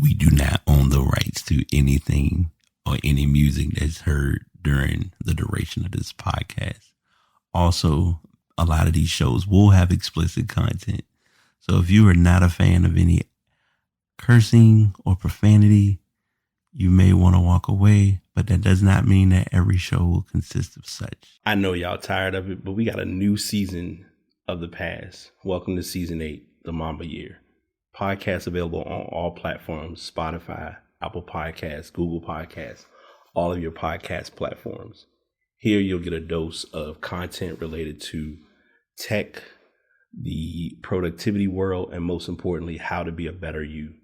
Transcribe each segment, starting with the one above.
We do not own the rights to anything or any music that's heard during the duration of this podcast. Also, a lot of these shows will have explicit content. So if you are not a fan of any cursing or profanity, you may want to walk away, but that does not mean that every show will consist of such. I know y'all tired of it, but we got a new season of The Past. Welcome to season 8, the Mamba Year. Podcast available on all platforms: Spotify, Apple Podcasts, Google Podcasts, all of your podcast platforms. Here you'll get a dose of content related to tech, the productivity world, and most importantly, how to be a better you.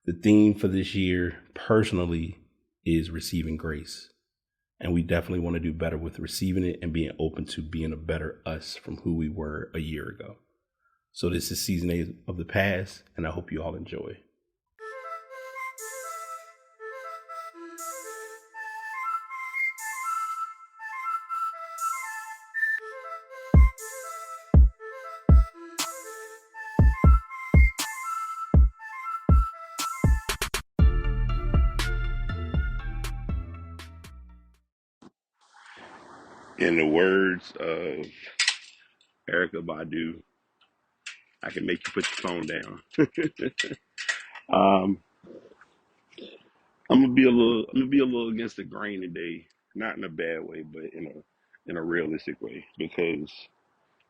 The theme for this year, personally, is receiving grace. And we definitely want to do better with receiving it and being open to being a better us from who we were a year ago. So this is season 8 of The Past, and I hope you all enjoy. In the words of Erykah Badu, I can make you put your phone down. um, I'm gonna be a little against the grain today, not in a bad way, but in a realistic way. Because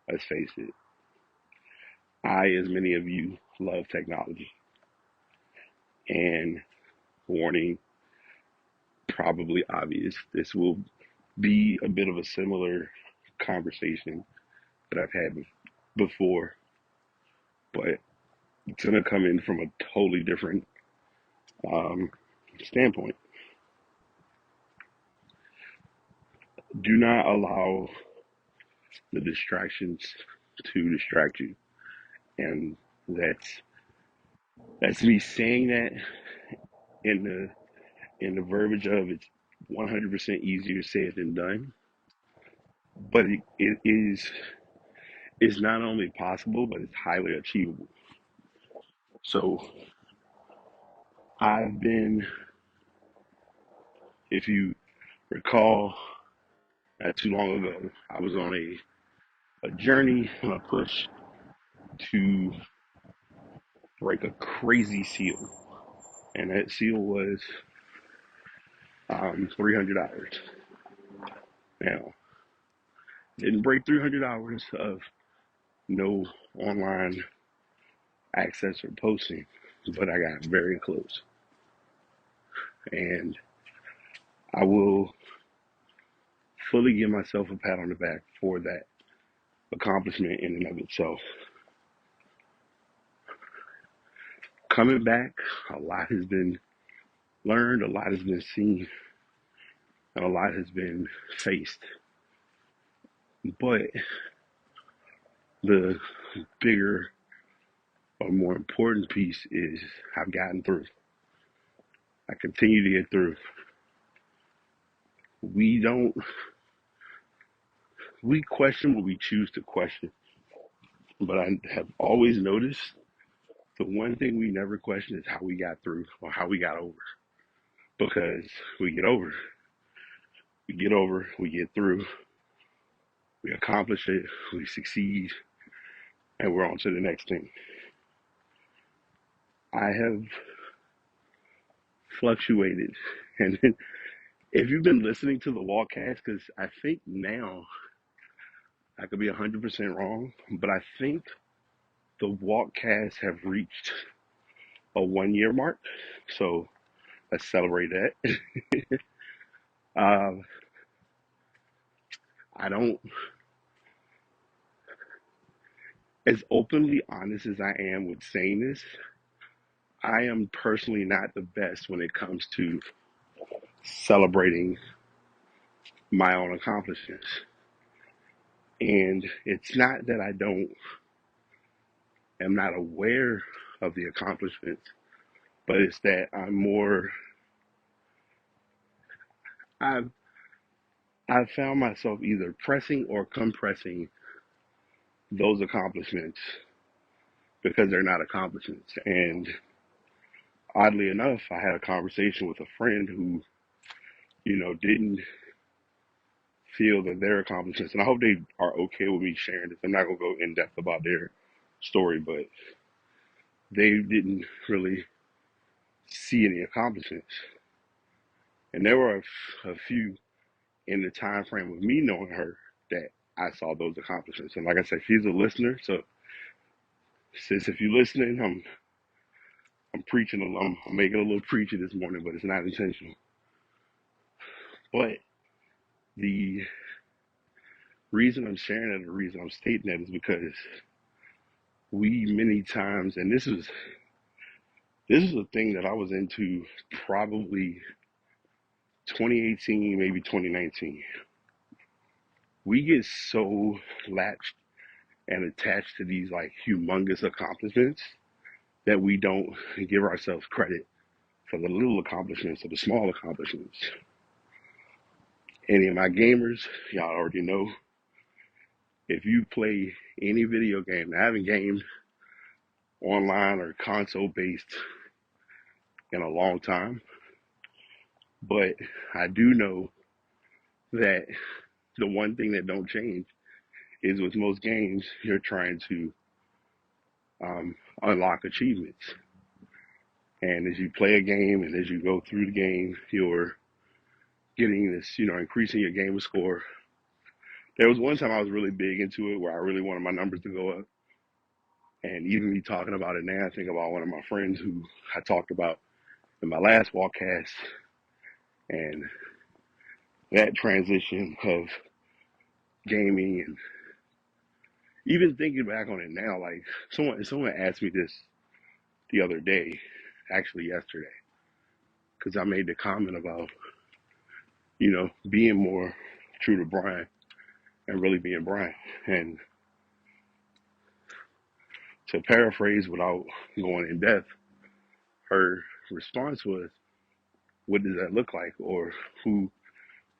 let's face it, I, as many of you, love technology. And warning, probably obvious, this will be a bit of a similar conversation that I've had before, but it's gonna come in from a totally different um, standpoint. Do not allow the distractions to distract you, and that's me saying that in the verbiage of it's 100% easier said than done, but it is it's not only possible, but it's highly achievable. So I've been, if you recall, not too long ago, I was on a journey, a push to break a crazy seal, and that seal was $300. Now, didn't break 300 hours of no online access or posting, but I got very close. And I will fully give myself a pat on the back for that accomplishment in and of itself. Coming back, a lot has been learned, a lot has been seen, and a lot has been faced. But the bigger or more important piece is I've gotten through. I continue to get through. We don't, we question what we choose to question. But I have always noticed the one thing we never question is how we got through or how we got over. Because we get over, we get through, we accomplish it, we succeed, and we're on to the next thing. I have fluctuated. And if you've been listening to the Walkcast, because I think now, I could be 100% wrong, but I think the Walkcasts have reached a 1 year mark. So let's celebrate that. uh, I don't, as openly honest as I am with saying this, I am personally not the best when it comes to celebrating my own accomplishments. And it's not that I don't am not aware of the accomplishments, but it's that I've I've found myself either pressing or compressing those accomplishments because they're not accomplishments. And oddly enough, I had a conversation with a friend who, didn't feel that their accomplishments, and I hope they are okay with me sharing this. I'm not going to go in depth about their story, but they didn't really see any accomplishments. And there were a few in the time frame of me knowing her that I saw those accomplishments. And like I said, she's a listener. So, sis, if you're listening, I'm preaching. I'm making a little preachy this morning, but it's not intentional. But the reason I'm sharing it, the reason I'm stating that is because we many times, and this is a thing that I was into probably 2018, maybe 2019. We get so latched and attached to these like humongous accomplishments that we don't give ourselves credit for the little accomplishments or the small accomplishments. Any of my gamers, y'all already know, if you play any video game, I haven't gamed online or console based in a long time, but I do know that the one thing that don't change is with most games, you're trying to unlock achievements. And as you play a game and as you go through the game, you're getting this, increasing your gamer score. There was one time I was really big into it where I really wanted my numbers to go up. And even me talking about it now, I think about one of my friends who I talked about in my last walkcast and that transition of gaming and even thinking back on it now, like someone asked me this the other day, actually yesterday, because I made the comment about, being more true to Brian and really being Brian. And to paraphrase without going in depth, her response was, what does that look like? Or who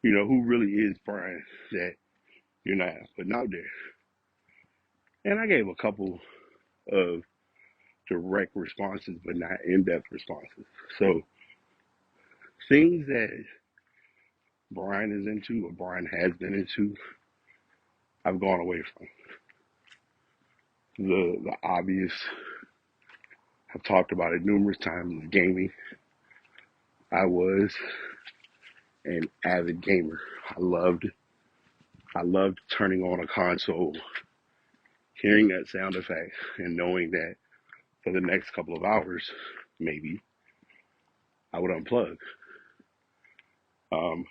really is Brian that you're not putting out there? And I gave a couple of direct responses, but not in-depth responses. So things that Brian is into or Brian has been into, I've gone away from. The obvious, I've talked about it numerous times, is gaming. I was an avid gamer. I loved turning on a console, hearing that sound effect, and knowing that for the next couple of hours, maybe, I would unplug. Um,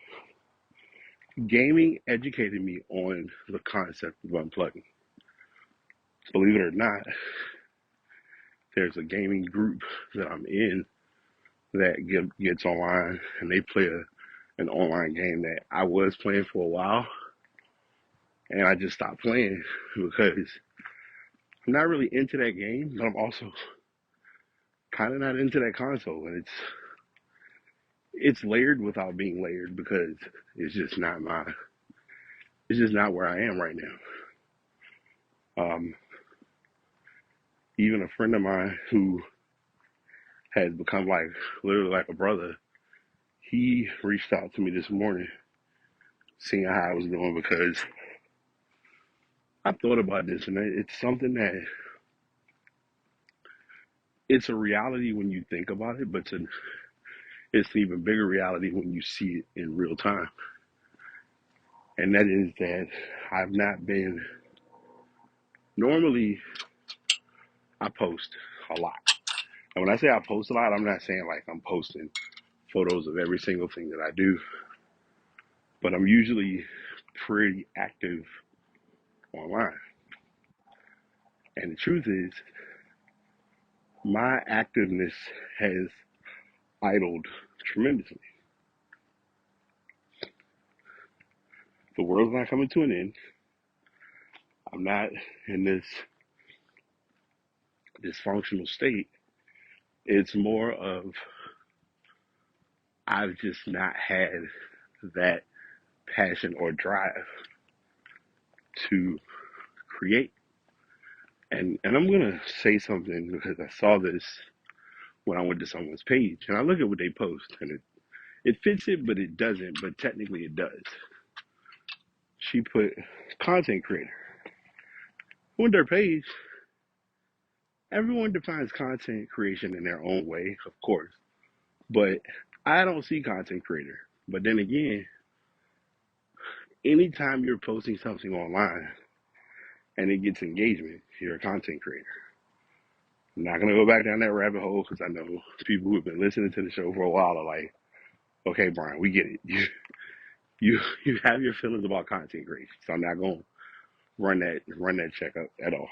Gaming educated me on the concept of unplugging. Believe it or not, there's a gaming group that I'm in that gets online and they play an online game that I was playing for a while and I just stopped playing because I'm not really into that game, but I'm also kind of not into that console, and it's layered without being layered because it's just not my it's just not where I am right now. Even a friend of mine who has become like literally like a brother, he reached out to me this morning, seeing how I was doing because I thought about this, and it's something that it's a reality when you think about it, but it's an even bigger reality when you see it in real time. And that is that I've not been normally I post a lot. And when I say I post a lot, I'm not saying like I'm posting photos of every single thing that I do, but I'm usually pretty active online. And the truth is, my activeness has idled tremendously. The world's not coming to an end. I'm not in this dysfunctional state. It's more of I've just not had that passion or drive to create. And I'm gonna say something because I saw this when I went to someone's page and I look at what they post, and it fits it, but it doesn't. But technically, it does. She put content creator on their page. Everyone defines content creation in their own way, of course, but I don't see content creator. But then again, anytime you're posting something online and it gets engagement, you're a content creator. I'm not gonna go back down that rabbit hole because I know people who have been listening to the show for a while are like, okay, Brian, we get it. You have your feelings about content creation, so I'm not gonna run that check up at all.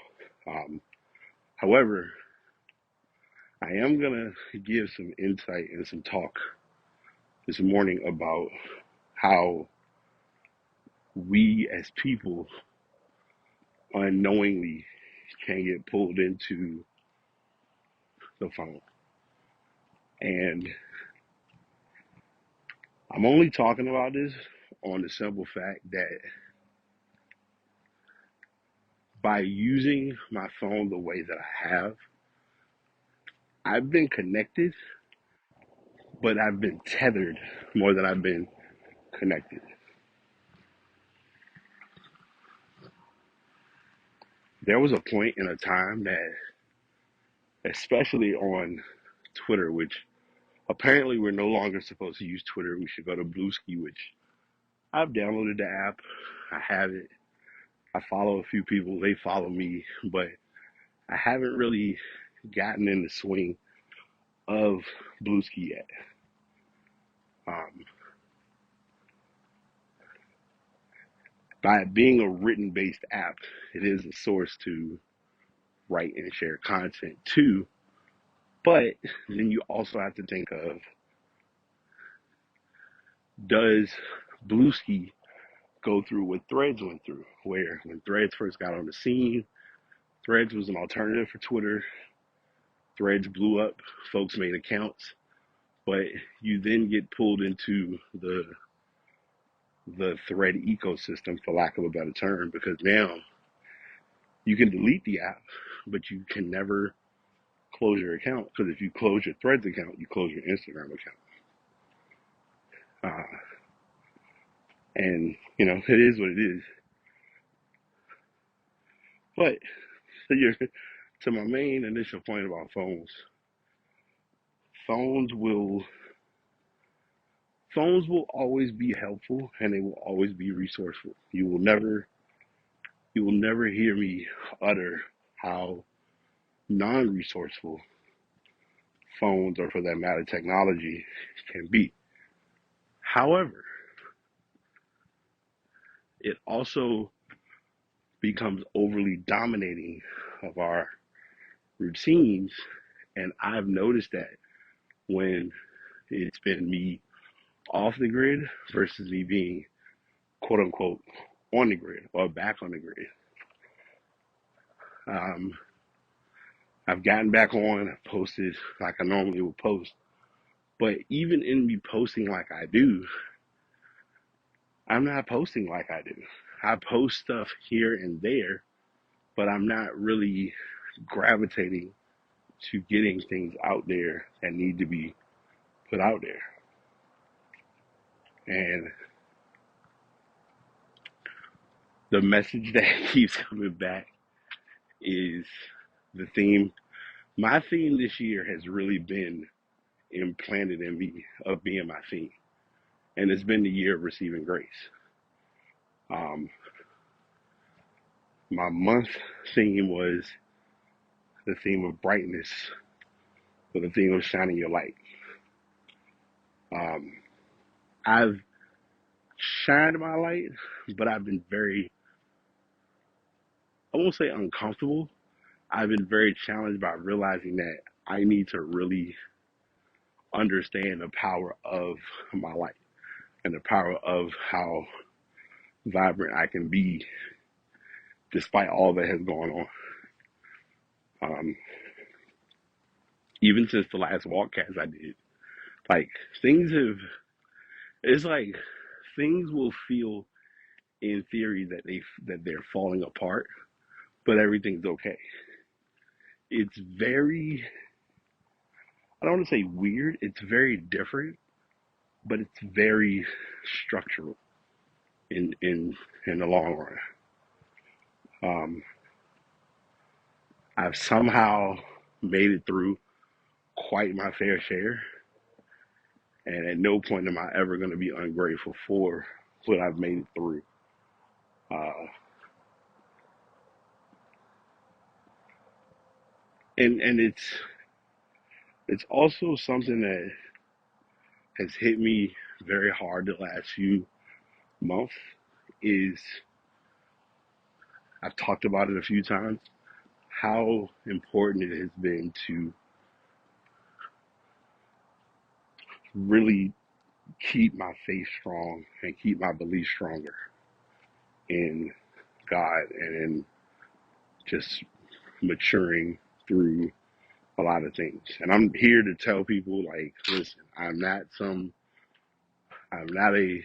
However, I am gonna give some insight and some talk this morning about how we as people unknowingly can get pulled into the phone. And I'm only talking about this on the simple fact that by using my phone the way that I have, I've been connected, but I've been tethered more than I've been connected. There was a point in a time that, especially on Twitter, which apparently we're no longer supposed to use Twitter. We should go to Bluesky, which I've downloaded the app. I have it. I follow a few people. They follow me, but I haven't really gotten in the swing of Bluesky yet. Um, by it being a written based app, it is a source to write and share content to. But then you also have to think of, does Bluesky go through what Threads went through? Where when Threads first got on the scene, Threads was an alternative for Twitter. Threads blew up, folks made accounts, but you then get pulled into the thread ecosystem, for lack of a better term, because now you can delete the app, but you can never close your account, because if you close your Threads account, you close your Instagram account. Uh, and, it is what it is. But to my main initial point about phones, phones will phones will always be helpful and they will always be resourceful. You will never hear me utter how non-resourceful phones, or for that matter technology, can be. However, it also becomes overly dominating of our routines, and I've noticed that when it's been me off the grid versus me being quote unquote on the grid or back on the grid. Um, I've gotten back on, I've posted like I normally would post, but even in me posting like I do, I'm not posting like I do. I post stuff here and there, but I'm not really gravitating to getting things out there that need to be put out there. And the message that keeps coming back is the theme. My theme this year has really been implanted in me of being my theme. And it's been the year of receiving grace. Um, my month theme was the theme of brightness, or the theme of shining your light. Um, I've shined my light, but I've been I won't say uncomfortable. I've been very challenged by realizing that I need to really understand the power of my light and the power of how vibrant I can be despite all that has gone on. Um, even since the last walkcast I did, like things have, it's like things will feel in theory that they're falling apart, but everything's okay. It's very I don't want to say weird. It's very different, but it's very structural in the long run. Um, I've somehow made it through quite my fair share, and at no point am I ever going to be ungrateful for what I've made it through. Uh, and it's also something that has hit me very hard the last few months. Is I've talked about it a few times, how important it has been to really keep my faith strong and keep my belief stronger in God and in just maturing through a lot of things. And I'm here to tell people, like, listen, I'm not a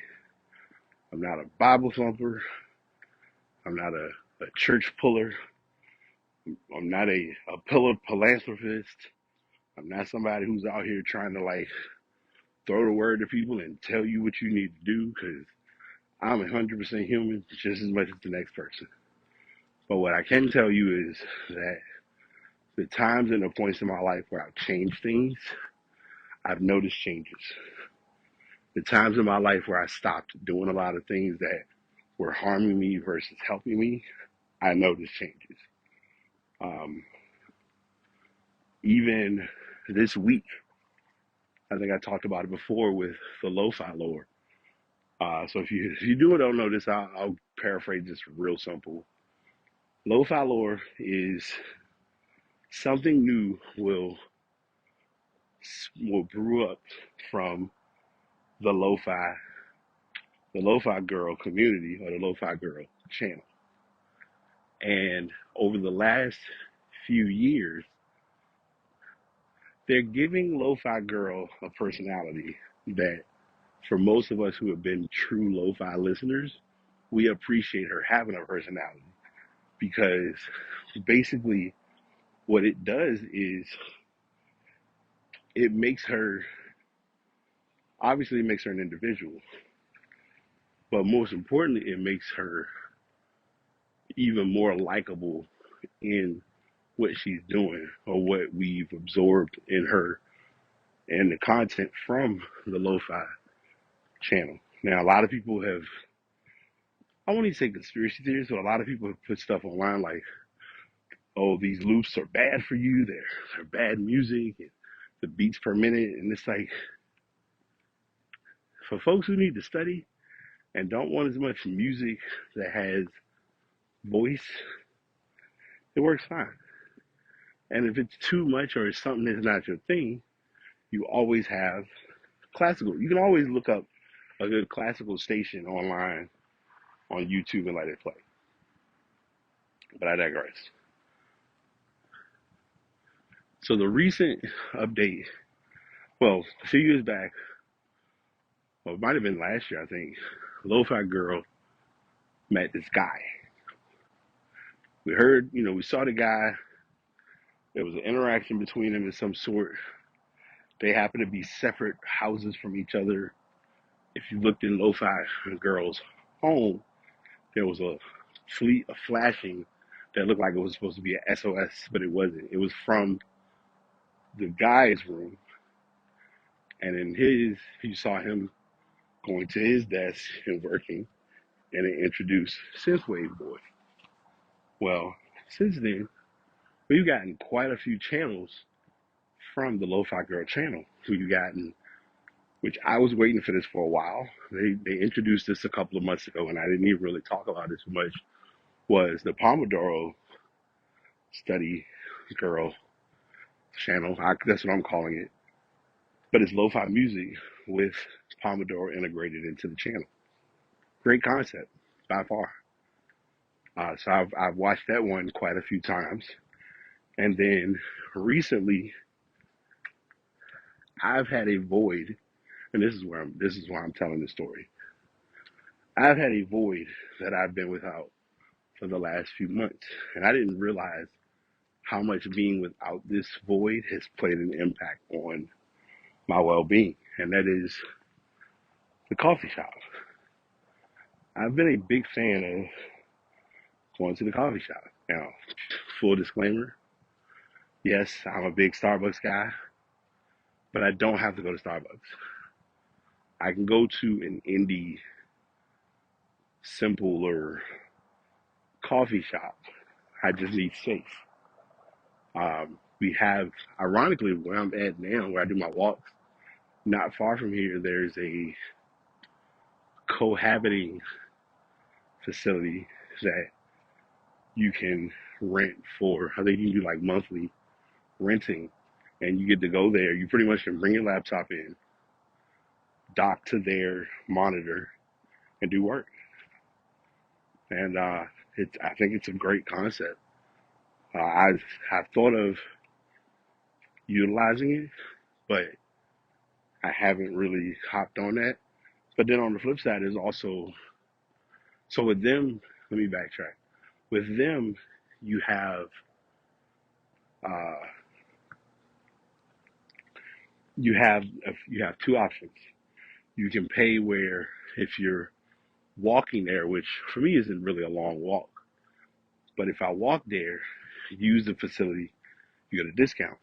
I'm not a Bible thumper. I'm not a church puller. I'm not a pillar philanthropist. I'm not somebody who's out here trying to like throw the word to people and tell you what you need to do, because I'm 100% human just as much as the next person. But what I can tell you is that the times and the points in my life where I've changed things, I've noticed changes. The times in my life where I stopped doing a lot of things that were harming me versus helping me, I noticed changes. Um, Even this week, I think I talked about it before with the lo-fi lore. So if you do or don't know this, I'll paraphrase this real simple. Lo-fi lore is something new will brew up from the lo-fi the lo-fi girl community or the lo-fi girl channel. And over the last few years, they're giving lo-fi girl a personality that for most of us who have been true lo-fi listeners, we appreciate her having a personality, because basically what it does is it makes her obviously it makes her an individual, but most importantly, it makes her even more likable in what she's doing or what we've absorbed in her and the content from the lo-fi channel. Now, a lot of people have, I won't even say conspiracy theories, but a lot of people have put stuff online like, oh, these loops are bad for you. They're bad music, and the beats per minute. And it's like, for folks who need to study and don't want as much music that has voice, it works fine. And if it's too much or it's something that's not your thing, you always have classical. You can always look up a good classical station online on YouTube and let it play. But I digress. So the recent update, well, a few years back, well, it might have been last year, I think, Lo-Fi Girl met this guy. We heard, we saw the guy. There was an interaction between them of some sort. They happened to be separate houses from each other. If you looked in Lo-Fi Girl's home, there was a fleet of flashing that looked like it was supposed to be an SOS, but it wasn't. It was from the guy's room. And in you saw him going to his desk and working, and it introduced Synthwave Boy. Well, since then, we've gotten quite a few channels from the Lo-Fi Girl channel. We've gotten, which I was waiting for this for a while. They introduced this a couple of months ago, and I didn't even really talk about it too much. Was the Pomodoro Study Girl channel? That's what I'm calling it. But it's lo-fi music with Pomodoro integrated into the channel. Great concept by far. So I've watched that one quite a few times, and then recently I've had a void, and this is why I'm telling this story. I've had a void that I've been without for the last few months, and I didn't realize how much being without this void has played an impact on my well-being, and that is the coffee shop. I've been a big fan of going to the coffee shop. Now, full disclaimer, yes, I'm a big Starbucks guy, but I don't have to go to Starbucks. I can go to an indie, simpler coffee shop. I just need space. We have, ironically, where I'm at now, where I do my walks, not far from here, there's a cohabiting facility that you can rent for. I think you can do like monthly renting, and you get to go there. You pretty much can bring your laptop in, dock to their monitor, and do work. And I think it's a great concept. I've thought of utilizing it, but I haven't really hopped on that. But then on the flip side is also, so with them, let me backtrack. With them, you have uh, you have two options. You can pay where if you're walking there, which for me isn't really a long walk, but if I walk there, use the facility, you get a discount.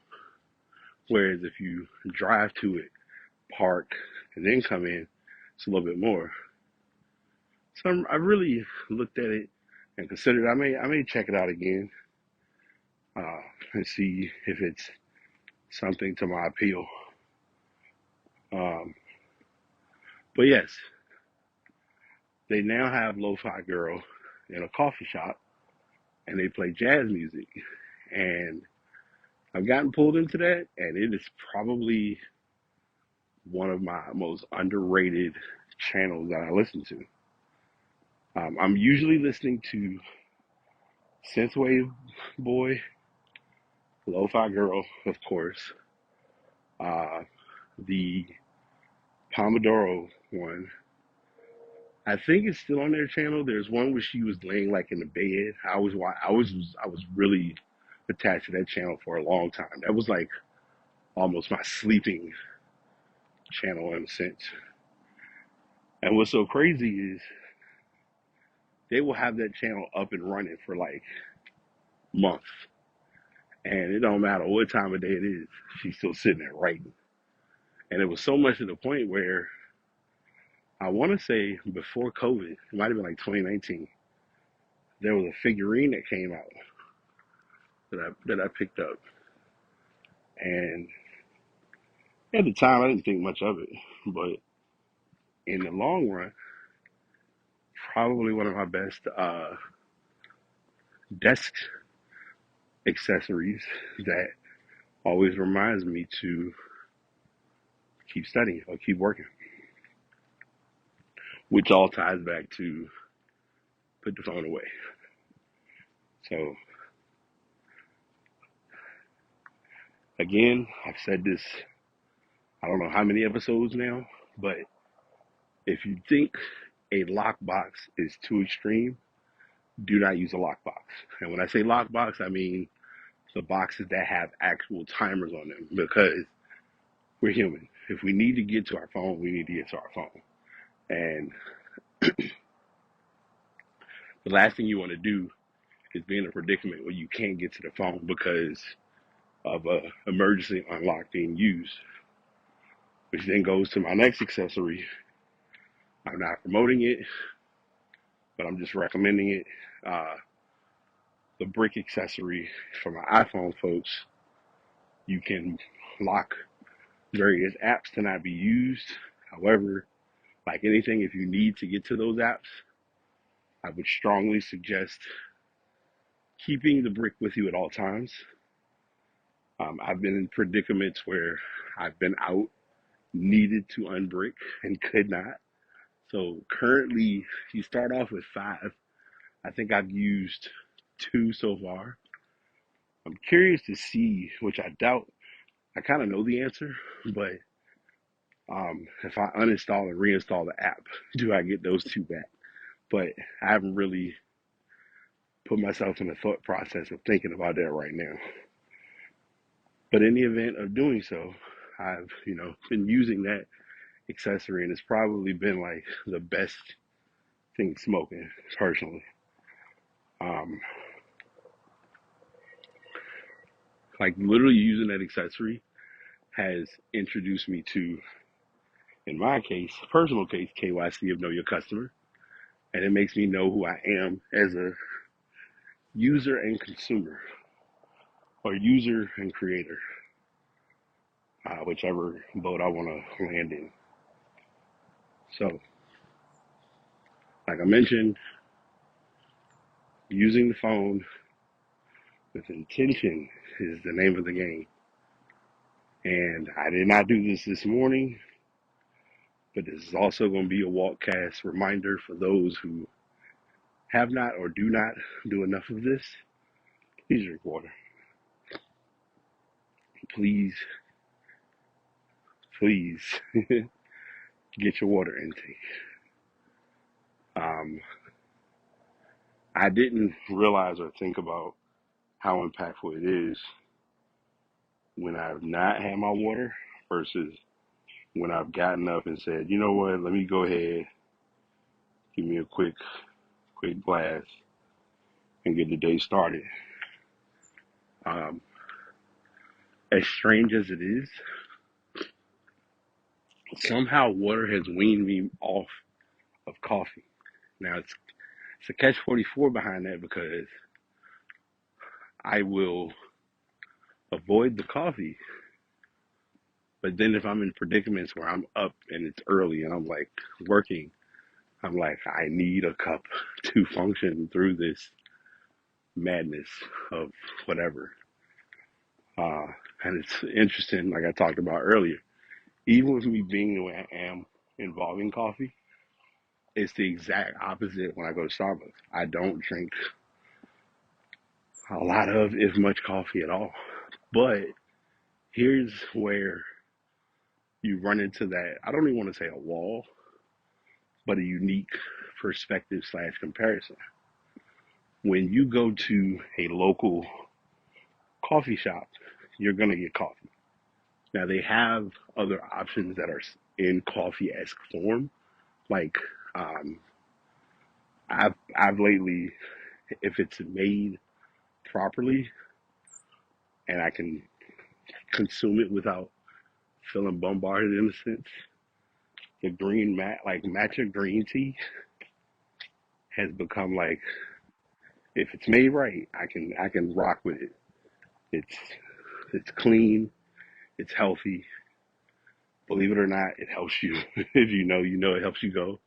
Whereas if you drive to it, park, and then come in, it's a little bit more. So I really looked at it and considered I may check it out again uh, and see if it's something to my appeal. Um, but yes, they now have Lo-Fi Girl in a coffee shop, and they play jazz music. And I've gotten pulled into that, and it is probably one of my most underrated channels that I listen to. I'm usually listening to Synthwave Boy, Lo-Fi Girl, of course, uh, the Pomodoro one. I think it's still on their channel. There's one where she was laying like in the bed. I was really attached to that channel for a long time. That was like almost my sleeping channel in a sense. And what's so crazy is they will have that channel up and running for like months. And it don't matter what time of day it is, she's still sitting there writing. And it was so much to the point where I want to say before COVID, it might have been like 2019, there was a figurine that came out that I picked up. And at the time, I didn't think much of it. But in the long run, probably one of my best desk accessories that always reminds me to keep studying or keep working, which all ties back to put the phone away. So again, I've said this, I don't know how many episodes now, but if you think a lockbox is too extreme, do not use a lockbox. And when I say lockbox, I mean the boxes that have actual timers on them because we're human. If we need to get to our phone, we need to get to our phone. And the last thing you want to do is be in a predicament where you can't get to the phone because of a emergency unlock being used, which then goes to my next accessory. I'm not promoting it, but I'm just recommending it. Uh, the brick accessory for my iPhone folks, you can lock various apps to not be used. However, like anything, if you need to get to those apps, I would strongly suggest keeping the brick with you at all times. I've been in predicaments where I've been out, needed to unbrick, and could not. So currently, you start off with 5. I think I've used 2 so far. I'm curious to see, which I doubt, I kind of know the answer, but if I uninstall and reinstall the app, do I get those 2 back? But I haven't really put myself in the thought process of thinking about that right now. But in the event of doing so, I've, been using that accessory, and it's probably been like the best thing smoking, personally. Um, like literally using that accessory has introduced me to, in my case, personal case, KYC of Know Your Customer. And it makes me know who I am as a user and consumer, or user and creator, whichever boat I want to land in. So, like I mentioned, using the phone with intention is the name of the game. And I did not do this morning, but this is also going to be a Walkcast reminder for those who have not or do not do enough of this. Please drink water. Please, please get your water intake. I didn't realize or think about how impactful it is when I've not had my water versus when I've gotten up and said, you know what, let me go ahead, give me a quick glass and get the day started. Um, as strange as it is, somehow water has weaned me off of coffee. Now it's a catch 44 behind that, because I will avoid the coffee, but then if I'm in predicaments where I'm up and it's early and I'm like working, I'm like, I need a cup to function through this madness of whatever. Uh, and it's interesting, like I talked about earlier, even with me being the way I am involving coffee, it's the exact opposite when I go to Starbucks. I don't drink a lot of, if much, coffee at all. But here's where you run into that, I don't even want to say a wall, but a unique perspective slash comparison. When you go to a local coffee shop, you're going to get coffee. Now, they have other options that are in coffee-esque form. Like, um, I've lately, if it's made properly and I can consume it without feeling bombarded, in a sense, the like matcha green tea has become like, if it's made right, I can rock with it. It's it's clean, it's healthy. Believe it or not, it helps you. If you know it helps you go.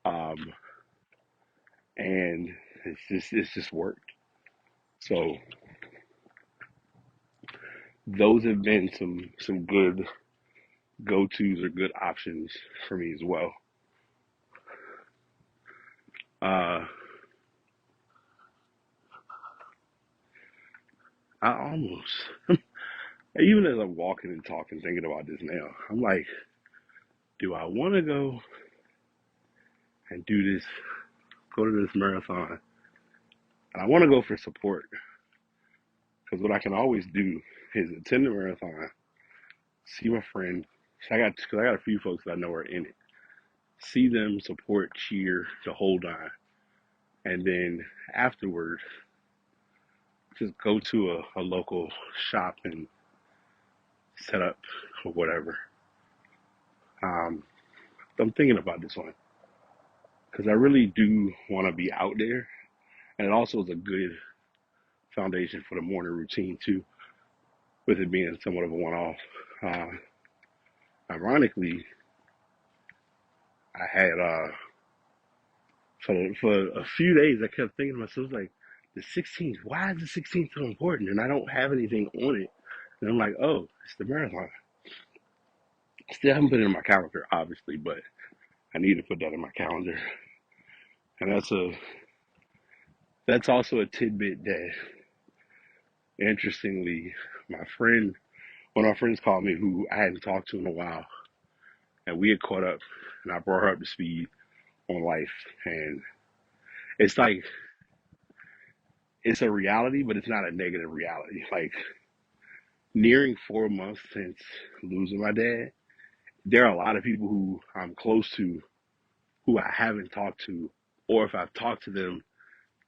Um, and it's just worked. So those have been some good go tos or good options for me as well. Uh, I almost, even as I'm walking and talking, thinking about this now, I'm like, do I want to go and go to this marathon? And I want to go for support, because what I can always do is attend the marathon, see my friend. Cause I got a few folks that I know are in it. See them, support, cheer, to hold on, and then afterward, just go to a local shop and set up or whatever. Um, I'm thinking about this one because I really do want to be out there, and it also is a good foundation for the morning routine too, with it being somewhat of a one-off. Uh, Ironically, I had for a few days I kept thinking to myself like, the 16th. Why is the 16th so important? And I don't have anything on it. And I'm like, oh, it's the marathon. Still haven't put it in my calendar, obviously, but I need to put that in my calendar. And that's also a tidbit that, interestingly, one of my friends called me who I hadn't talked to in a while, and we had caught up, and I brought her up to speed on life. And it's like it's a reality, but it's not a negative reality. Like nearing 4 months since losing my dad, there are a lot of people who I'm close to who I haven't talked to, or if I've talked to them,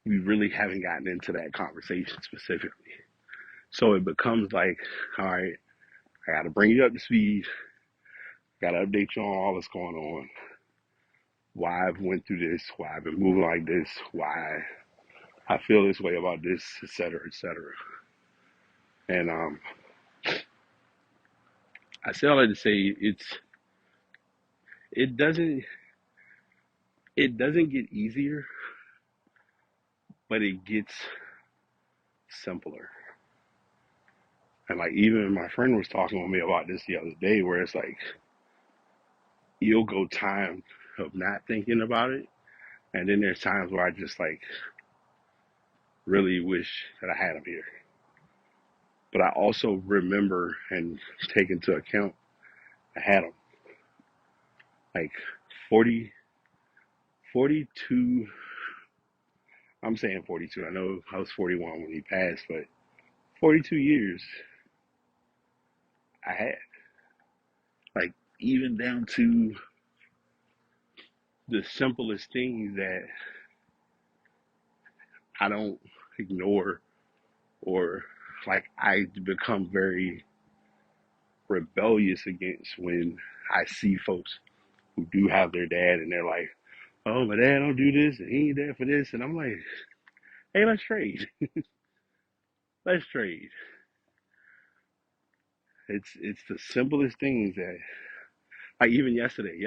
we really haven't gotten into that conversation specifically. So it becomes like, all right, I got to bring you up to speed, got to update you on all that's going on, why I've went through this, why I've been moving like this, why I feel this way about this, et cetera, et cetera. And I say all that to say it doesn't it doesn't get easier, but it gets simpler. And like even my friend was talking with me about this the other day, where it's like you'll go time of not thinking about it, and then there's times where I just like really wish that I had him here. But I also remember and take into account I had him like 40, 42. I'm saying 42. I know I was 41 when he passed, but 42 years I had. Like even down to the simplest things that I don't ignore, or like I become very rebellious against when I see folks who do have their dad and they're like, oh, my dad don't do this and he ain't there for this. And I'm like, hey, let's trade. Let's trade. It's the simplest things that, like even yesterday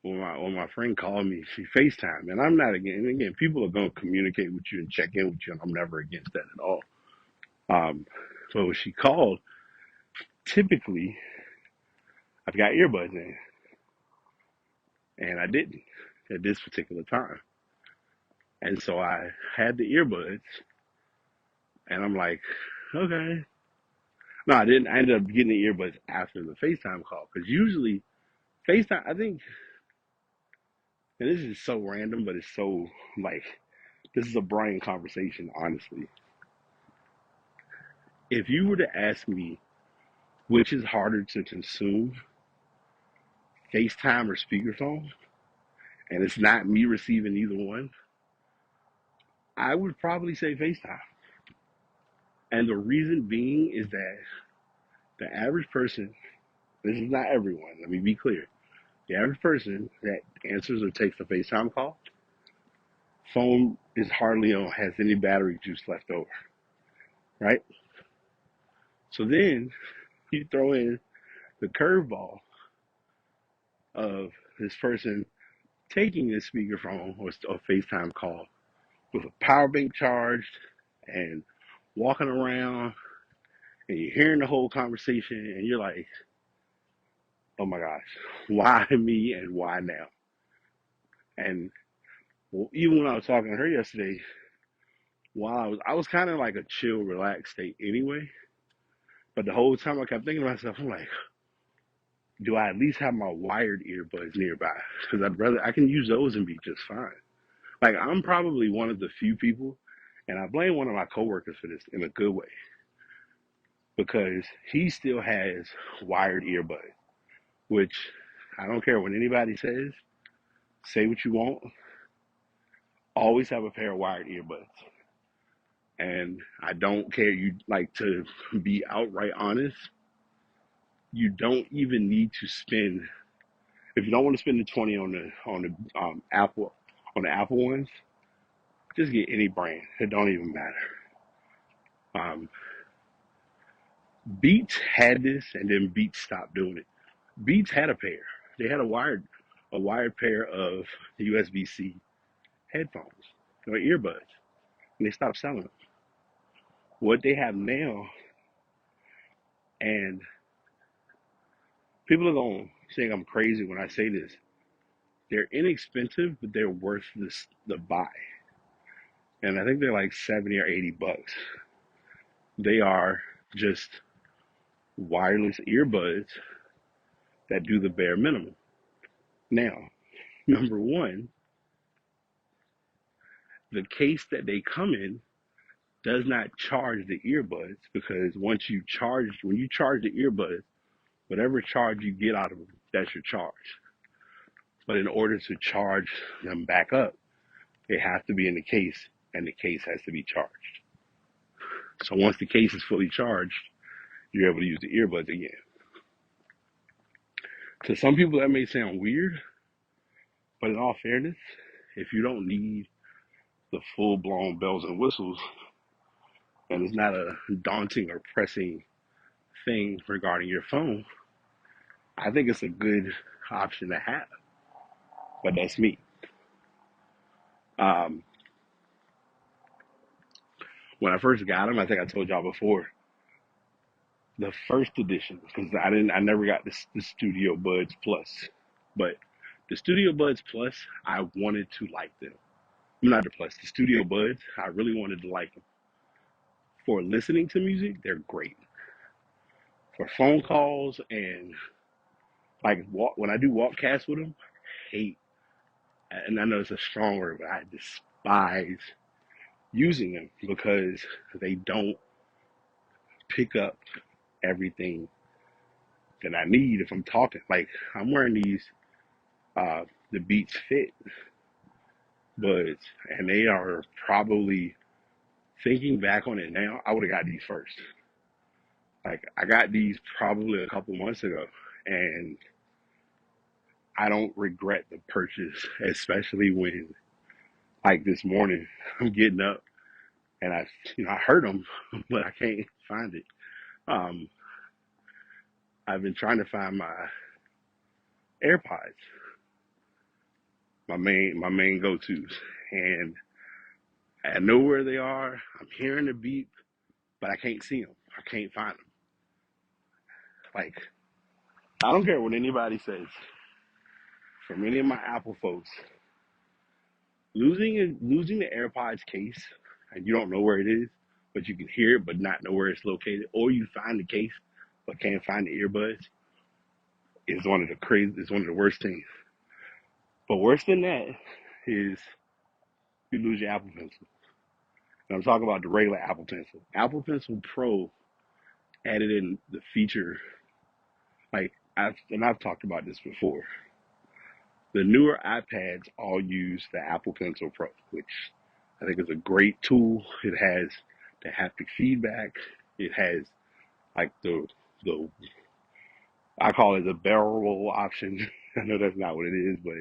when my friend called me, she FaceTime, and I'm not again, people are gonna communicate with you and check in with you, and I'm never against that at all. Um, but when she called, typically I've got earbuds in, and I didn't at this particular time, and so I had the earbuds, and I'm like, okay. No, I didn't. I ended up getting the earbuds after the FaceTime call because usually FaceTime, I think, and this is so random, but it's so like this is a Brian conversation, honestly. If you were to ask me which is harder to consume, FaceTime or speakerphone, and it's not me receiving either one, I would probably say FaceTime. And the reason being is that the average person, this is not everyone, let me be clear. The average person that answers or takes a FaceTime call, phone is hardly on, has any battery juice left over, right? So then you throw in the curveball of this person taking this speakerphone or FaceTime call with a power bank charged and walking around, and you're hearing the whole conversation and you're like, oh my gosh, why me and why now? And well, even when I was talking to her yesterday, while I was kind of like a chill, relaxed state anyway. But the whole time I kept thinking to myself, I'm like, do I at least have my wired earbuds nearby? Because I can use those and be just fine. Like I'm probably one of the few people, and I blame one of my coworkers for this in a good way, because he still has wired earbuds, which I don't care what anybody says. Say what you want. Always have a pair of wired earbuds. And I don't care. You like to be outright honest. You don't even need to spend, if you don't want to spend the 20 on the Apple on the Apple ones. Just get any brand. It don't even matter. Um, Beats had this, and then Beats stopped doing it. Beats had a pair. They had a wired pair of USB-C headphones or earbuds, and they stopped selling them. What they have now, and people are going to think I'm crazy when I say this. They're inexpensive, but they're worth the buy. And I think they're like 70 or $80. They are just wireless earbuds that do the bare minimum. Now, number one, The case that they come in does not charge the earbuds because when you charge the earbuds, whatever charge you get out of them, that's your charge. But in order to charge them back up, they have to be in the case and the case has to be charged. So once the case is fully charged, you're able to use the earbuds again. To some people that may sound weird, but in all fairness, if you don't need the full blown bells and whistles and it's not a daunting or pressing thing regarding your phone, I think it's a good option to have. But that's me. Um, when I first got them, I think I told y'all before, the first edition, because I never got the Studio Buds Plus, but the Studio Buds Plus, I wanted to like them. Not the Plus, the Studio Buds, I really wanted to like them. For listening to music, they're great. For phone calls and when I do walkcasts with them, I hate, and I know it's a strong word, but I despise using them because they don't pick up everything that I need if I'm talking. Like I'm wearing these the Beats Fit buds, and they are probably, thinking back on it now, I would have got these first. Like I got these probably a couple months ago, and I don't regret the purchase, especially when like this morning I'm getting up and I heard them, but I can't find it. Um, I've been trying to find my AirPods, my main go-tos, and I know where they are. I'm hearing the beep, but I can't see them. I can't find them. Like I don't care what anybody says. For many of my Apple folks, losing the AirPods case, and you don't know where it is, but you can hear it but not know where it's located, or you find the case but can't find the earbuds, is one of the worst things. But worse than that is you lose your Apple Pencil. And I'm talking about the regular Apple Pencil. Apple Pencil Pro added in the feature, I've talked about this before. The newer iPads all use the Apple Pencil Pro, which I think is a great tool. It has the haptic feedback. It has like the I call it the barrel roll option. I know that's not what it is, but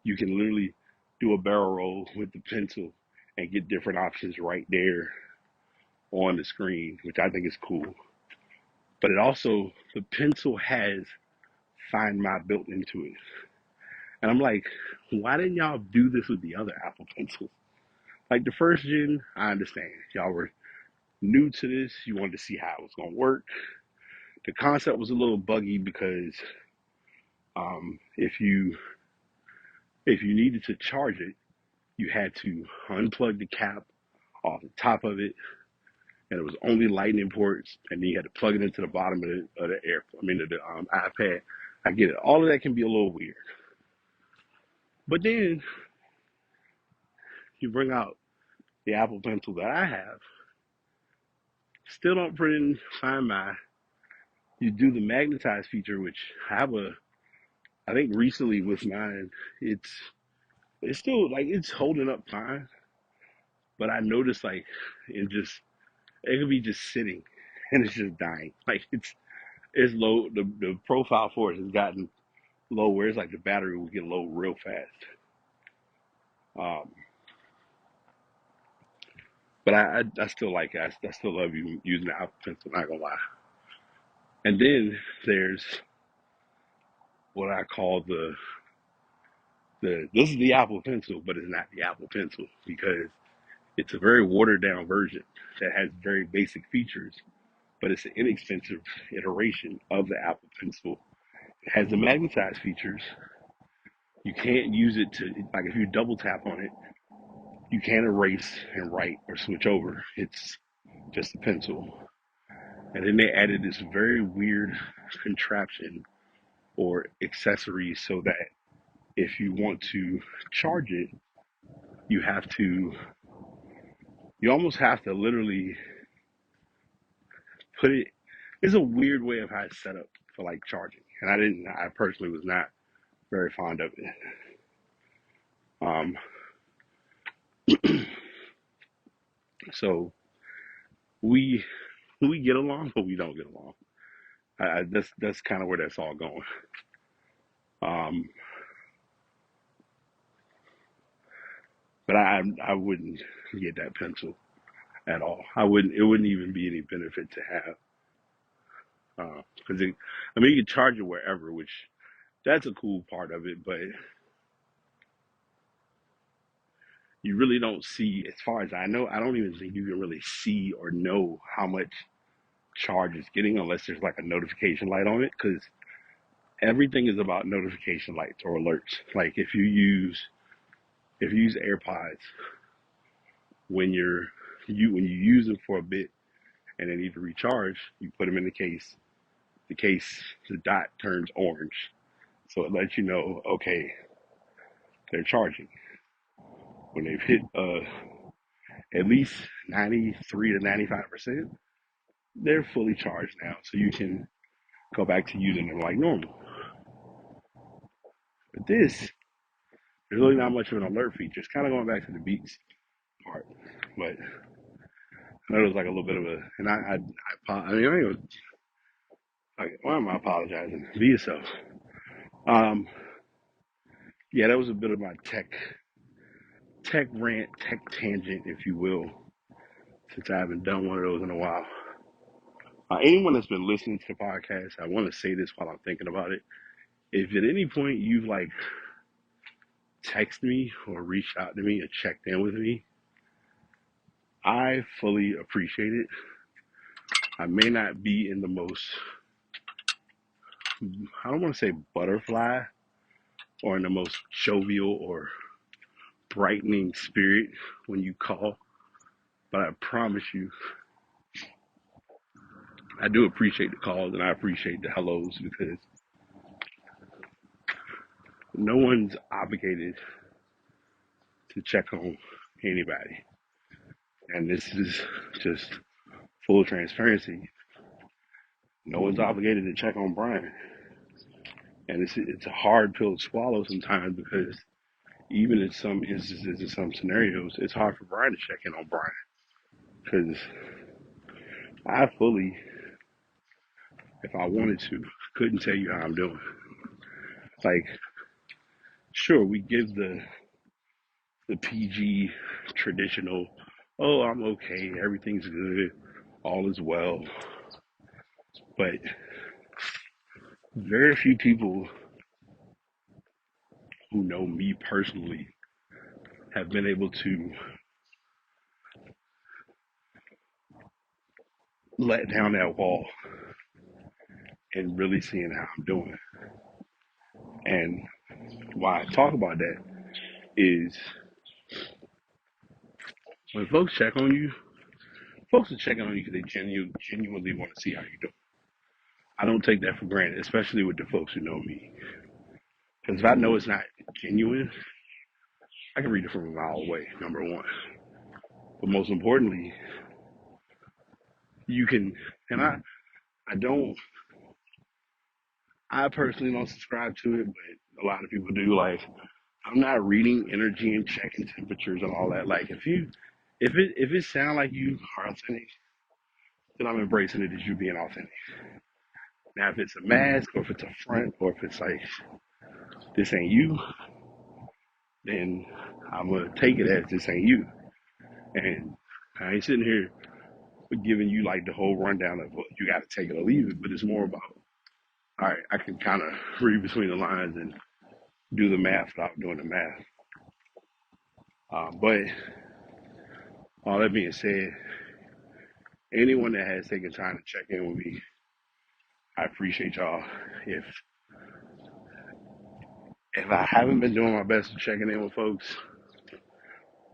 you can literally do a barrel roll with the pencil and get different options right there on the screen, which I think is cool. But the pencil has Find My built into it. And I'm like, why didn't y'all do this with the other Apple Pencils? Like the first gen, I understand. Y'all were new to this. You wanted to see how it was going to work. The concept was a little buggy because if you needed to charge it, you had to unplug the cap off the top of it, and it was only lightning ports, and then you had to plug it into the bottom of the iPad. I get it. All of that can be a little weird. But then you bring out the Apple Pencil that I have, still don't print in Find My. You do the magnetize feature, which I think recently with mine, it's still like it's holding up fine, but I noticed like it could be just sitting and it's just dying. Like it's low. The profile for it has gotten low where it's like the battery will get low real fast. Um, but I still like it. I still love using the Apple Pencil. Not gonna lie. And then there's what I call the this is the Apple Pencil, but it's not the Apple Pencil because it's a very watered down version that has very basic features, but it's an inexpensive iteration of the Apple Pencil. It has the magnetized features. You can't use it to, like, if you double tap on it, you can't erase and write or switch over. It's just a pencil. And then they added this very weird contraption or accessory so that if you want to charge it, you have to. You almost have to literally put it. It's a weird way of how it's set up for like charging, and I personally was not very fond of it. Um, so we we get along, but we don't get along. That's kind of where that's all going. Um, but I wouldn't get that pencil at all. I wouldn't. It wouldn't even be any benefit to have because I mean, you can charge it wherever, which that's a cool part of it. But you really don't see, as far as I know, I don't even think you can really see or know how much charge it's getting unless there's like a notification light on it. Because everything is about notification lights or alerts. Like if you use AirPods when you use them for a bit and they need to recharge, you put them in the case. The dot turns orange, so it lets you know, okay, they're charging. When they've hit at least 93 to 95%, they're fully charged now, so you can go back to using them like normal. But this, there's really not much of an alert feature. It's kind of going back to the Beats part, but I know there's like a little bit of a, and I mean, I ain't gonna, like, why am I apologizing? Be yourself. Um, yeah, that was a bit of my tech rant, tech tangent, if you will, since I haven't done one of those in a while. Anyone that's been listening to the podcast, I want to say this while I'm thinking about it. If at any point you've like texted me or reached out to me or checked in with me, I fully appreciate it. I may not be in the most, I don't want to say butterfly or in the most jovial or brightening spirit when you call, but I promise you, I do appreciate the calls and I appreciate the hellos because no one's obligated to check on anybody. And this is just full transparency. No one's obligated to check on Brian. And it's a hard pill to swallow sometimes because even in some instances, in some scenarios, it's hard for Brian to check in on Brian because I fully, if I wanted to, couldn't tell you how I'm doing. Like, sure, we give the PG traditional, oh, I'm okay, everything's good, all is well. But very few people who know me personally have been able to let down that wall and really seeing how I'm doing. And why I talk about that is when folks check on you, folks are checking on you because they genuinely want to see how you're doing. I don't take that for granted, especially with the folks who know me. Because if I know it's not genuine, I can read it from a mile away, number one. But most importantly, you can, and I don't, I personally don't subscribe to it, but a lot of people do. Like, I'm not reading energy and checking temperatures and all that. Like, if it sounds like you are authentic, then I'm embracing it as you being authentic. Now, if it's a mask or if it's a front or if it's like this ain't you, then I'm gonna take it as this ain't you. And I ain't sitting here giving you like the whole rundown of well, you got to take it or leave it, but it's more about all right. I can kind of read between the lines and do the math without doing the math. But all that being said, anyone that has taken time to check in with me, I appreciate y'all. If if I haven't been doing my best to checking in with folks,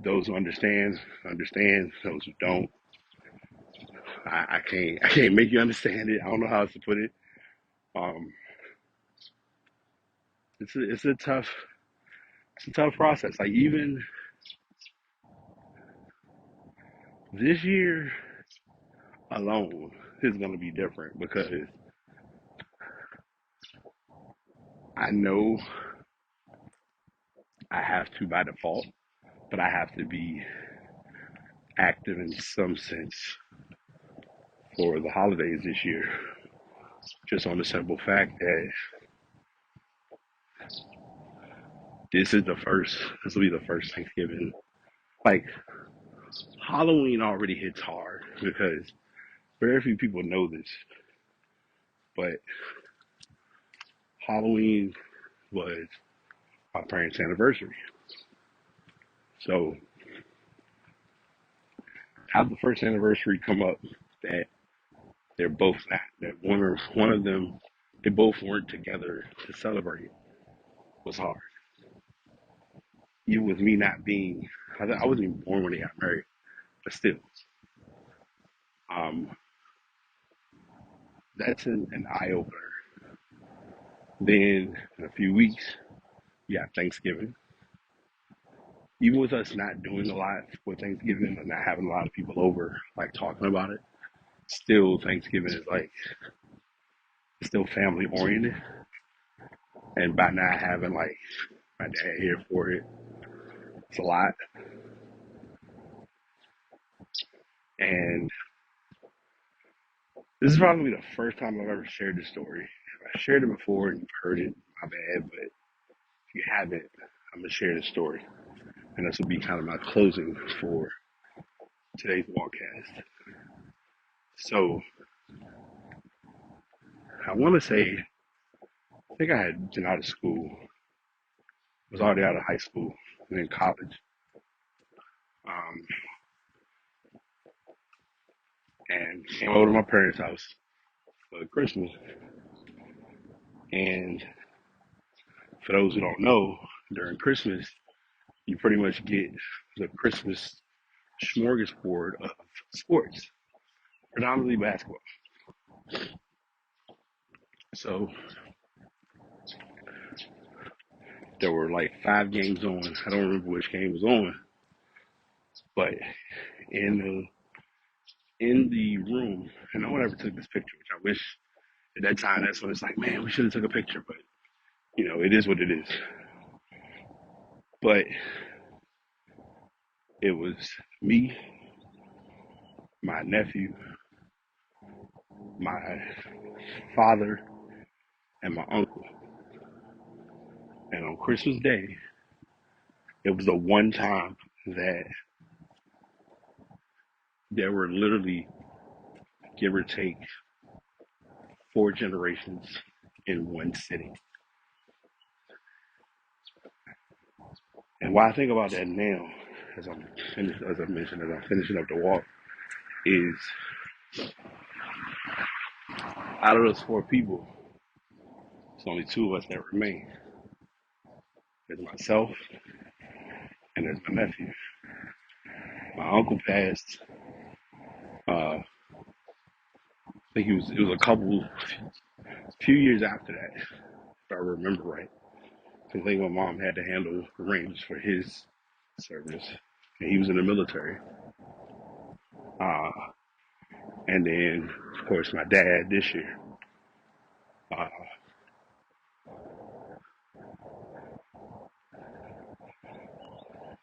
those who understand, understand. Those who don't, I can't make you understand it. I don't know how else to put it. Um, it's a tough process. Like This year alone is going to be different because I know I have to by default, but I have to be active in some sense for the holidays this year. Just on the simple fact that this will be the first Thanksgiving. Like, Halloween already hits hard because very few people know this, but Halloween was my parents' anniversary. So, have the first anniversary come up that they're both not, that one of them, they both weren't together to celebrate was hard. Even with me not being, I wasn't even born when they got married, but still, um, that's an eye opener. Then in a few weeks, you have Thanksgiving. Even with us not doing a lot for Thanksgiving and not having a lot of people over, like talking about it, still Thanksgiving is like still family oriented. And by not having like my dad here for it, it's a lot. And this is probably the first time I've ever shared this story. If I shared it before and you've heard it, my bad. But if you haven't, I'm gonna share this story, and this will be kind of my closing for today's podcast. So I want to say, I think I had been out of school, was already out of high school and in college, um, and came over to my parents' house for Christmas. And for those who don't know, during Christmas, you pretty much get the Christmas smorgasbord of sports, predominantly basketball. So there were like 5 games on. I don't remember which game was on, but in the room, and no one ever took this picture, which I wish at that time. That's when it's like, man, we should have took a picture, but it is what it is. But it was me, my nephew, my father, and my uncle. And on Christmas Day, it was the one time that there were literally, give or take, 4 generations in one city. And why I think about that now, as I mentioned, as I'm finishing up the walk, is out of those 4 people, it's only 2 of us that remain. There's myself and there's my nephew. My uncle passed. I think it was a few years after that, if I remember right. I think my mom had to handle arrangements for his service, and he was in the military. Uh, and then, of course, my dad this year. Uh,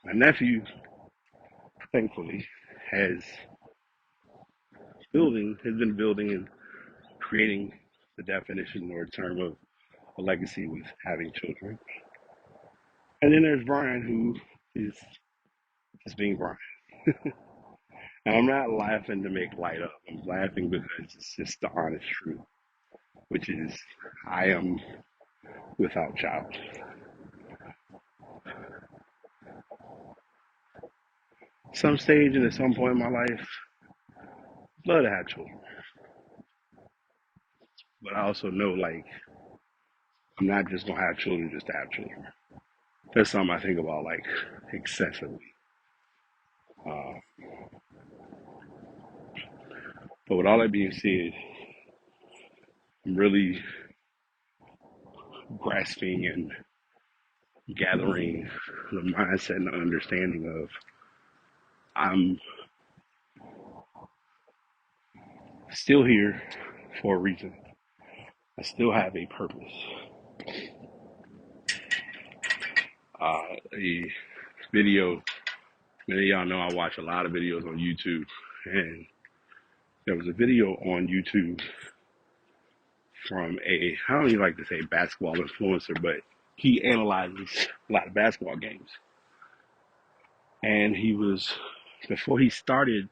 my nephew, thankfully, has been building and creating the definition or term of a legacy with having children. And then there's Brian, who is just being Brian. And I'm not laughing to make light of. I'm laughing because it's just the honest truth, which is I am without child. Some stage and at some point in my life, love to have children. But I also know, like, I'm not just gonna have children just to have children. That's something I think about, like, excessively. Uh, but with all that being said, I'm really grasping and gathering the mindset and the understanding of I'm still here for a reason. I still have a purpose. A video, many of y'all know I watch a lot of videos on YouTube, and there was a video on YouTube from I don't even like to say basketball influencer, but he analyzes a lot of basketball games. And before he started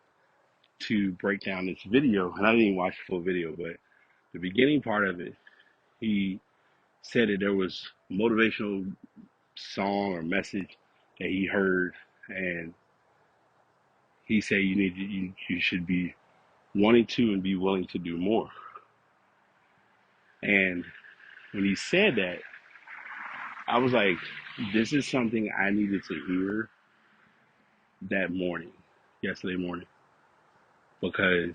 to break down this video, and I didn't even watch the full video, but the beginning part of it, he said that there was a motivational song or message that he heard, and he said you should be wanting to and be willing to do more. And when he said that, I was like, this is something I needed to hear that morning, yesterday morning, because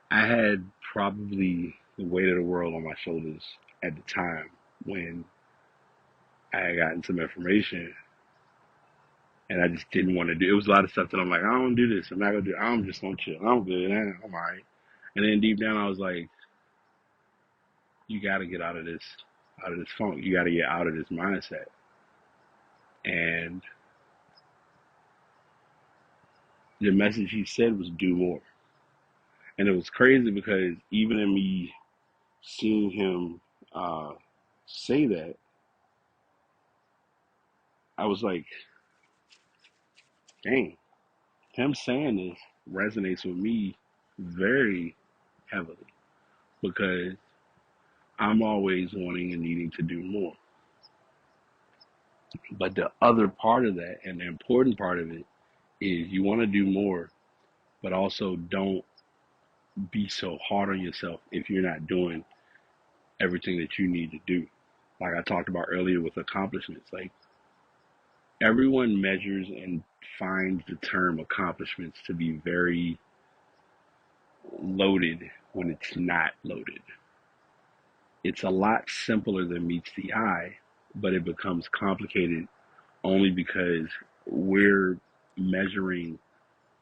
I had probably the weight of the world on my shoulders at the time when I had gotten some information and I just didn't want to do it. Was a lot of stuff that I'm like, I don't do this. I'm not gonna do it. I'm just gonna chill. I'm good. I'm all right. And then deep down I was like, you gotta get out of this funk. You gotta get out of this mindset. And the message he said was do more. And it was crazy because even in me seeing him say that, I was like, dang, him saying this resonates with me very heavily because I'm always wanting and needing to do more. But the other part of that and the important part of it is you want to do more, but also don't be so hard on yourself if you're not doing everything that you need to do. Like I talked about earlier with accomplishments, like everyone measures and finds the term accomplishments to be very loaded when it's not loaded. It's a lot simpler than meets the eye, but it becomes complicated only because we're measuring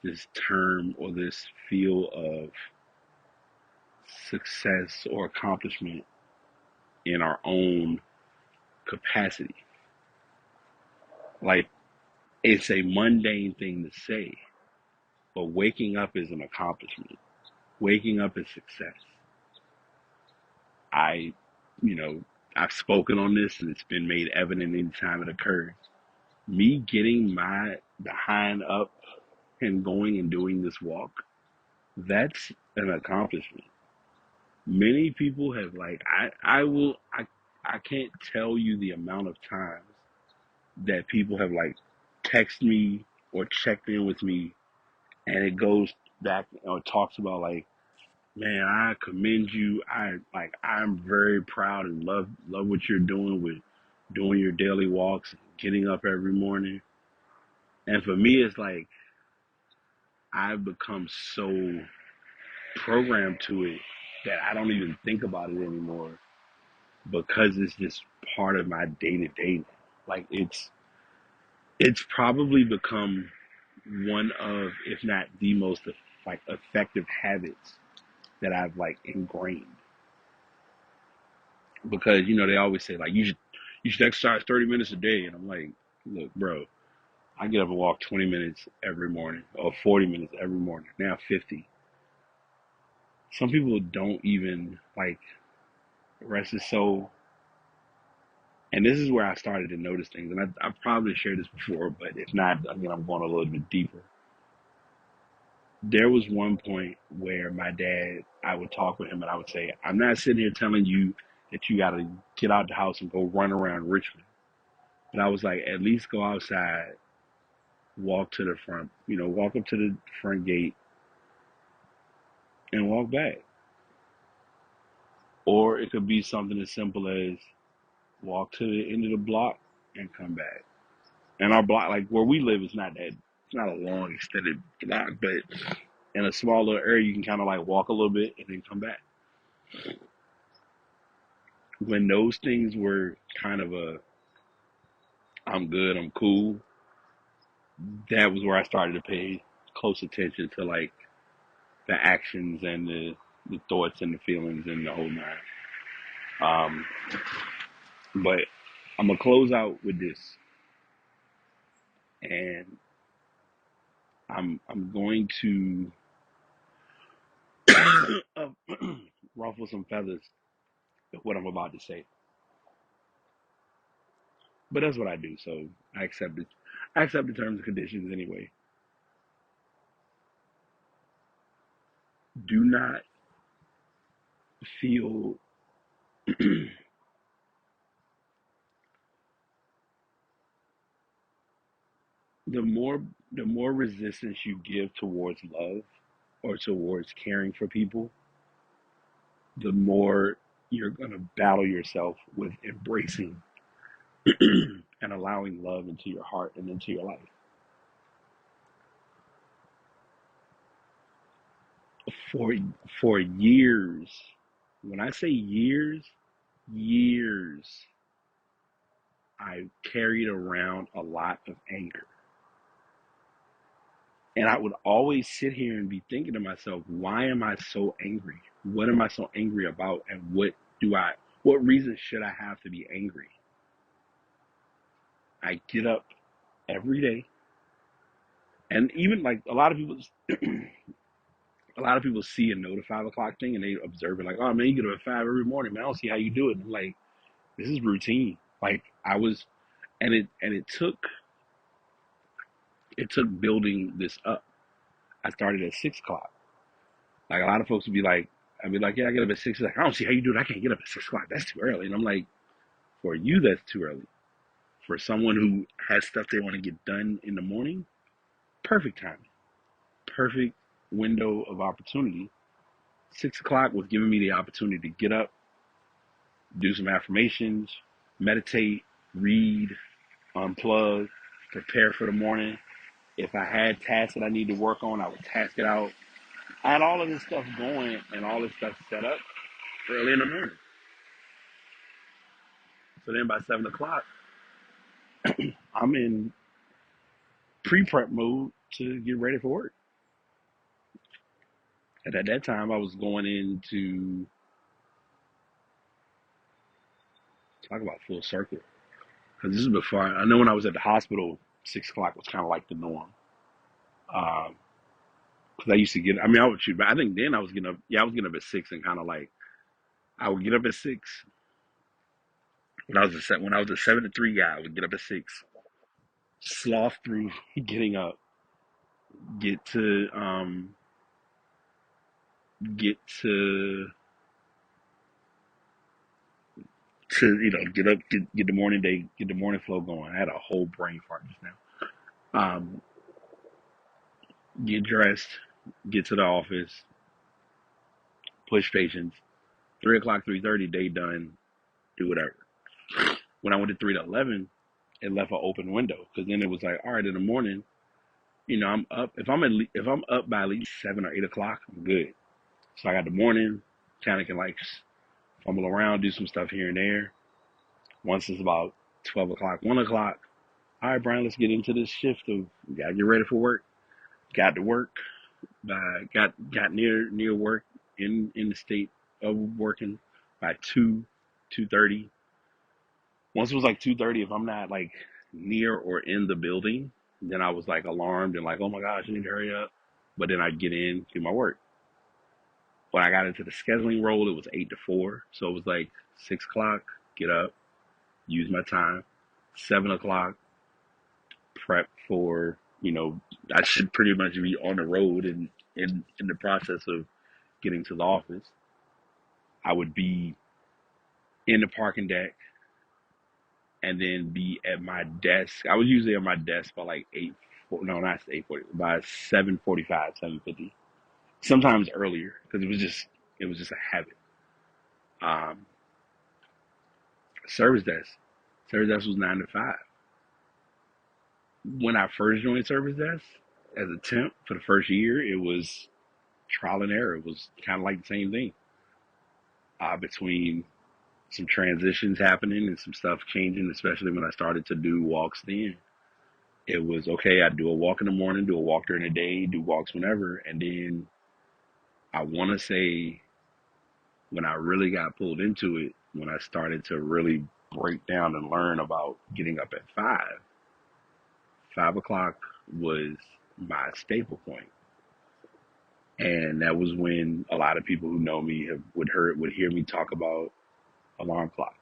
this term or this feel of success or accomplishment in our own capacity. Like it's a mundane thing to say, but waking up is an accomplishment. Waking up is success. I, you know, I've spoken on this and it's been made evident anytime it occurs. Me getting my behind up and going and doing this walk, that's an accomplishment. Many people have like I can't tell you the amount of times that people have like texted me or checked in with me and it goes back or talks about like, man, I commend you. I'm very proud and love what you're doing with doing your daily walks, getting up every morning. And for me it's like I've become so programmed to it that I don't even think about it anymore because it's just part of my day to day. Like it's probably become one of, if not the most like effective habits that I've like ingrained. Because they always say like you should exercise 30 minutes a day, and I'm like, look, bro, I get up and walk 20 minutes every morning or 40 minutes every morning. Now 50. Some people don't even like rest is so. And this is where I started to notice things, and I've probably shared this before, but if not, again, I'm going a little bit deeper. There was one point where my dad, I would talk with him and I would say, I'm not sitting here telling you that you got to get out the house and go run around Richmond. But I was like, at least go outside, walk to the front, walk up to the front gate and walk back. Or it could be something as simple as walk to the end of the block and come back. And our block, like where we live, it's not a long extended block, but in a small little area, you can kind of like walk a little bit and then come back. When those things were kind of I'm good, I'm cool, that was where I started to pay close attention to like the actions and the thoughts and the feelings and the whole nine. Um, but I'm gonna close out with this, and I'm going to uh, ruffle some feathers with what I'm about to say. But that's what I do, so I accept it. I accept the terms and conditions anyway. Do not feel the more the more resistance you give towards love or towards caring for people, the more you're gonna battle yourself with embracing and allowing love into your heart and into your life. For for years, when I say years, years, I carried around a lot of anger. And I would always sit here and be thinking to myself, why am I so angry? What am I so angry about? And what reason should I have to be angry? I get up every day. And even like a lot of people see and know the 5 o'clock thing and they observe it like, oh man, you get up at 5 every morning, man. I don't see how you do it. And I'm like, this is routine. Like I was, and it took building this up. I started at 6 o'clock. Like a lot of folks would be like, I'd be like, yeah, I get up at 6. Like, I don't see how you do it. I can't get up at 6 o'clock. That's too early. And I'm like, for you, that's too early. For someone who has stuff they want to get done in the morning, perfect timing, perfect window of opportunity. 6 o'clock was giving me the opportunity to get up, do some affirmations, meditate, read, unplug, prepare for the morning. If I had tasks that I need to work on, I would task it out. I had all of this stuff going and all this stuff set up early in the morning. So then by 7 o'clock, I'm in pre-prep mode to get ready for work. And at that time, I was going into talk about full circle because this is before I know when I was at the hospital, 6 o'clock was kind of like the norm. Because I used to get, I mean, I would shoot, but I think then I was getting up. Yeah, I was getting up at 6 and kind of like I would get up at 6 when I was a 7 to 3 guy. I would get up at 6, sloth through getting up, get to get get up, get the morning day, get the morning flow going. I had a whole brain fart just now. Um, get dressed, get to the office, push patients. 3 o'clock, 3:30, day done. Do whatever. When I went to 3 to 11, it left an open window because then it was like, all right, in the morning, I'm up. If I'm up by at least 7 or 8 o'clock, I'm good. So I got the morning, kind of can like fumble around, do some stuff here and there. Once it's about 12 o'clock, 1 o'clock, all right, Brian, let's get into this shift of we gotta get ready for work. Got to work. Got near work in the state of working by 2:30. Once it was like 2:30, if I'm not like near or in the building, then I was like alarmed and like, oh my gosh, I need to hurry up. But then I'd get in, do my work. When I got into the scheduling role, it was 8 to 4, so it was like 6 o'clock, get up, use my time. 7 o'clock, prep for I should pretty much be on the road and in the process of getting to the office. I would be in the parking deck and then be at my desk. I was usually at my desk by like no, not 8:40, by 7:45, 7:50. Sometimes earlier because it was just a habit. Um, service desk, service desk was 9 to 5. When I first joined service desk as a temp for the first year, it was trial and error. It was kind of like the same thing. Between some transitions happening and some stuff changing, especially when I started to do walks then. It was okay, I do a walk in the morning, do a walk during the day, do walks whenever, and then I want to say when I really got pulled into it, when I started to really break down and learn about getting up at 5 o'clock was my staple point. And that was when a lot of people who know me would hear me talk about alarm clocks.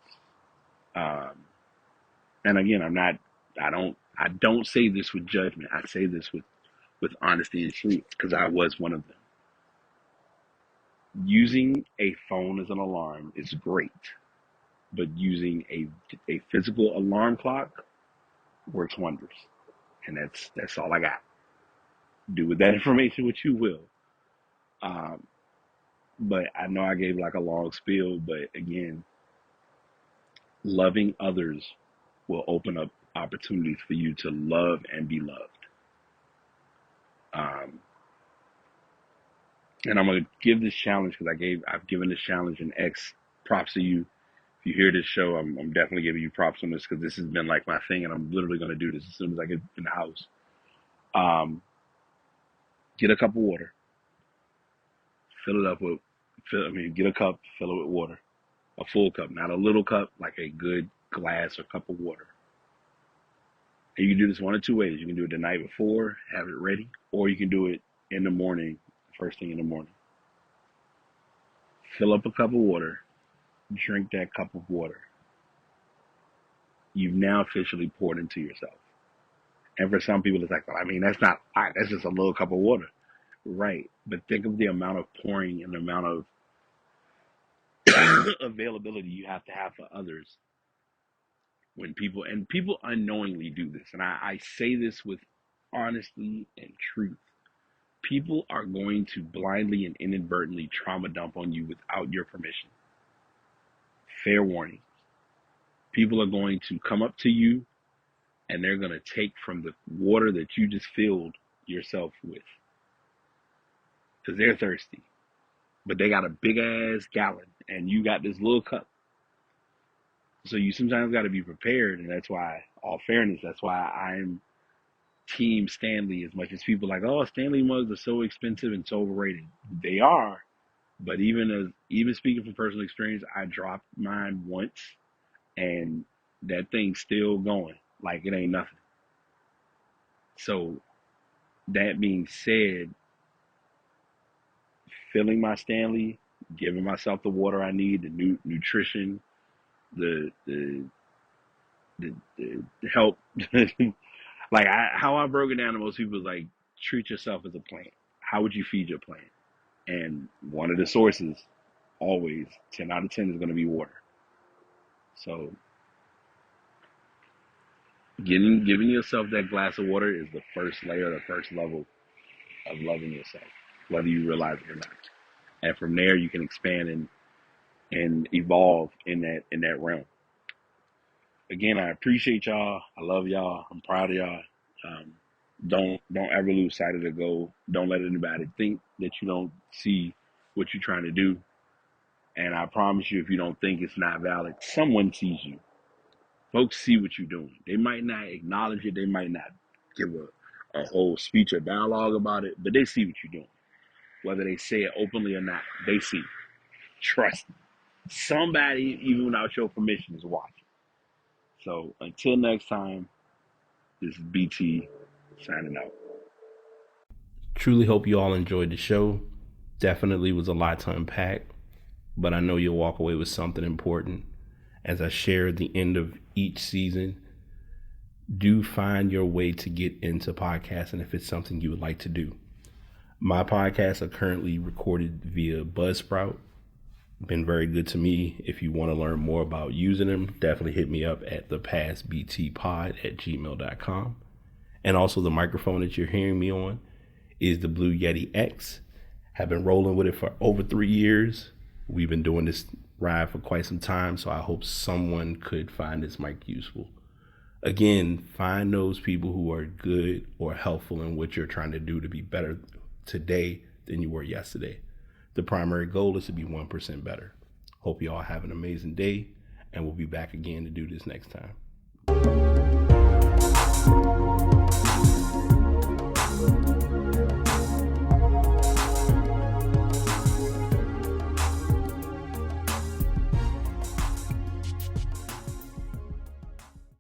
Um, and again, I don't say this with judgment. I say this with honesty and truth because I was one of them. Using a phone as an alarm is great, but using a physical alarm clock works wonders. And that's all I got. Do with that information what you will. Um, but I know I gave like a long spiel, but again, loving others will open up opportunities for you to love and be loved. Um, and I'm gonna give this challenge because I've given this challenge an X. Props to you. If you hear this show, I'm definitely giving you props on this because this has been like my thing, and I'm literally gonna do this as soon as I get in the house. Um, get a cup of water, fill it up with, get a cup, fill it with water, a full cup, not a little cup, like a good glass or cup of water. And you can do this one of two ways. You can do it the night before, have it ready, or you can do it in the morning, first thing in the morning. Fill up a cup of water, drink that cup of water. You've now officially poured into yourself. And for some people, it's like, well, I mean, that's not, that's just a little cup of water. Right. But think of the amount of pouring and the amount of availability you have to have for others when people unknowingly do this. And I say this with honesty and truth. People are going to blindly and inadvertently trauma dump on you without your permission. Fair warning. People are going to come up to you and they're going to take from the water that you just filled yourself with because they're thirsty. But they got a big ass gallon and you got this little cup. So you sometimes got to be prepared. And that's why, all fairness, that's why I'm team Stanley as much as people like, oh, Stanley mugs are so expensive and so overrated. They are. But even speaking from personal experience, I dropped mine once and that thing's still going like it ain't nothing. So that being said, filling my Stanley, giving myself the water I need, the nutrition, the help. Like how I broke it down to most people is like, treat yourself as a plant. How would you feed your plant? And one of the sources, always 10 out of 10 is going to be water. So giving yourself that glass of water is the first layer, the first level of loving yourself, whether you realize it or not. And from there, you can expand and evolve in that realm. Again, I appreciate y'all. I love y'all. I'm proud of y'all. Don't ever lose sight of the goal. Don't let anybody think that you don't see what you're trying to do. And I promise you, if you don't think it's not valid, someone sees you. Folks see what you're doing. They might not acknowledge it. They might not give a whole speech or dialogue about it, but they see what you're doing. Whether they say it openly or not, they see. Trust me. Somebody, even without your permission, is watching. So until next time, this is BT signing out. Truly hope you all enjoyed the show. Definitely was a lot to unpack, but I know you'll walk away with something important. As I share at the end of each season, do find your way to get into podcasting if it's something you would like to do. My podcasts are currently recorded via Buzzsprout. Been very good to me. If you want to learn more about using them, definitely hit me up at thepastbtpod@gmail.com. And also the microphone that you're hearing me on is the Blue Yeti X. Have been rolling with it for over 3 years. We've been doing this ride for quite some time, so I hope someone could find this mic useful. Again, find those people who are good or helpful in what you're trying to do to be better today than you were yesterday. The primary goal is to be 1% better. Hope you all have an amazing day, and we'll be back again to do this next time.